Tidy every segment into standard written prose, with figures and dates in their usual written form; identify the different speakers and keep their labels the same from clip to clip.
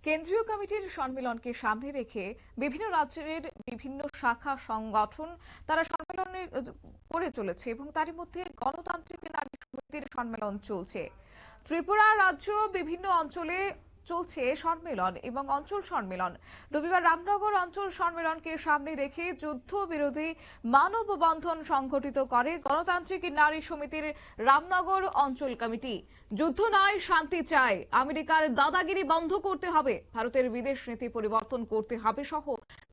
Speaker 1: কেন্দ্রীয় কমিটির সম্মেলনকে সামনে রেখে বিভিন্ন রাজ্যের বিভিন্ন শাখা সংগঠন তারা সম্মেলনে করে চলেছে এবং তারই মধ্যে গণতান্ত্রিক নারী সমিতির সম্মেলন চলছে। ত্রিপুরা রাজ্য বিভিন্ন অঞ্চলে চলছে সম্মেলন এবং অঞ্চল সম্মেলন। রবিবার রামনগর অঞ্চল সম্মেলনকে সামনে রেখে যুদ্ধ বিরোধী মানববন্ধন সংগঠিত করে গণতান্ত্রিক নারী সমিতির রামনগর অঞ্চল কমিটি। যুদ্ধ নয়, শান্তি চায়, আমেরিকার দাদাগিরি বন্ধ করতে হবে, ভারতের বিদেশ নীতি পরিবর্তন করতে হবে সহ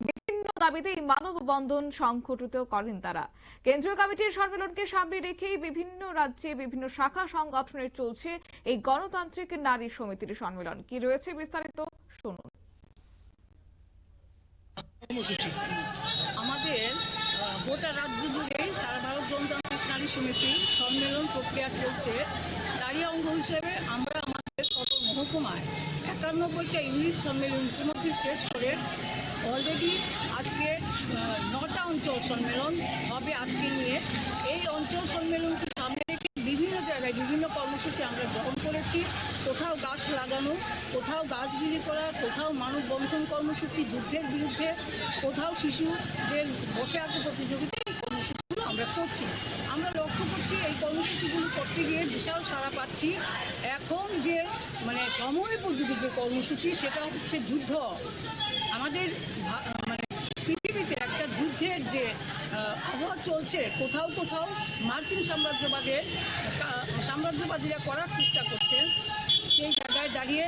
Speaker 1: বিভিন্ন দাবিতে এই মানববন্ধন সংগঠিত করেন তারা। কেন্দ্রীয় কমিটির সম্মেলনকে সামনে রেখেই বিভিন্ন রাজ্যে বিভিন্ন শাখা সংগঠনের চলছে এই গণতান্ত্রিক নারী সমিতির সম্মেলন। কি রয়েছে বিস্তারিত শুনুন।
Speaker 2: আমাদের গোটা রাজ্য জুড়ে সারা ভারত গণতান্ত্রিক নারী সমিতি সম্মেলন প্রক্রিয়া চলছে। তারই অঙ্গ হিসেবে আমরা আমাদের সদর মহকুমায় 91টা ইউনিট সম্মেলন ইতিমধ্যে শেষ করে অলরেডি আজকে 9টা অঞ্চল সম্মেলন হবে আজকে নিয়ে। এই অঞ্চল সম্মেলনকে সামনে রেখে বিভিন্ন জায়গায় বিভিন্ন কর্মসূচি আমরা গ্রহণ করেছি। কোথাও গাছ লাগানো, কোথাও গাছ বিলি করা, কোথাও মানববন্ধন কর্মসূচি যুদ্ধের বিরুদ্ধে, কোথাও শিশুদের বসে আঁকো প্রতিযোগিতা, এই কর্মসূচিগুলো আমরা করছি। আমরা লক্ষ্য করছি এই কর্মসূচিগুলো করতে গিয়ে বিশাল সাড়া পাচ্ছি। এখন যে সময়োপযোগী যে কর্মসূচি সেটা হচ্ছে যুদ্ধ। আমাদের পৃথিবীতে একটা যুদ্ধের যে আবহাওয়া চলছে, কোথাও কোথাও মার্কিন সাম্রাজ্যবাদীরা করার চেষ্টা করছে। সেই জায়গায় দাঁড়িয়ে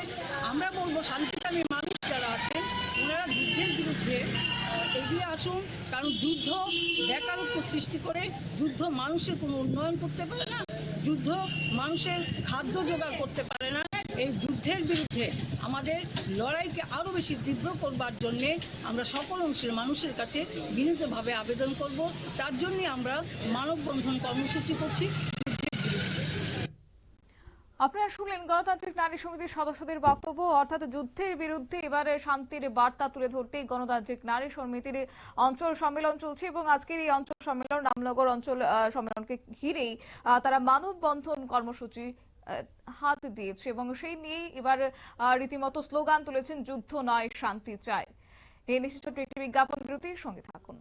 Speaker 2: আমরা বলবো শান্তিকামী মানুষ যারা আছেন ওনারা যুদ্ধের বিরুদ্ধে এগিয়ে আসুন। কারণ যুদ্ধ বেকারত্ব সৃষ্টি করে, যুদ্ধ মানুষের কোনো উন্নয়ন করতে পারে না, যুদ্ধ মানুষের খাদ্য জোগাড় করতে পারে না। এই যুদ্ধের বিরুদ্ধে আমাদের লড়াইকে আরো বেশি তীব্র করবার জন্যে আমরা সকল অংশের মানুষের কাছে বিনীতভাবে আবেদন করব। তার জন্য আমরা মানববন্ধন কর্মসূচি করছি।
Speaker 1: আপনারা শুনলেন গণতান্ত্রিক নারী সমিতির সদস্যদের বক্তব্য, অর্থাৎ যুদ্ধের বিরুদ্ধে এবারে শান্তির বার্তা তুলে ধরতে গণতান্ত্রিক নারী সমিতির অঞ্চল সম্মেলন চলছে এবং আজকের এই অঞ্চল সম্মেলন রামনগর অঞ্চল সম্মেলনকে ঘিরেই তারা মানববন্ধন কর্মসূচি হাত দিয়েছে এবং সেই নিয়েই এবার রীতিমতো স্লোগান তুলেছেন, যুদ্ধ নয়, শান্তি চাই। নিয়ে নিশ্চিত একটি বিজ্ঞাপন বিরতির সঙ্গে থাকুন।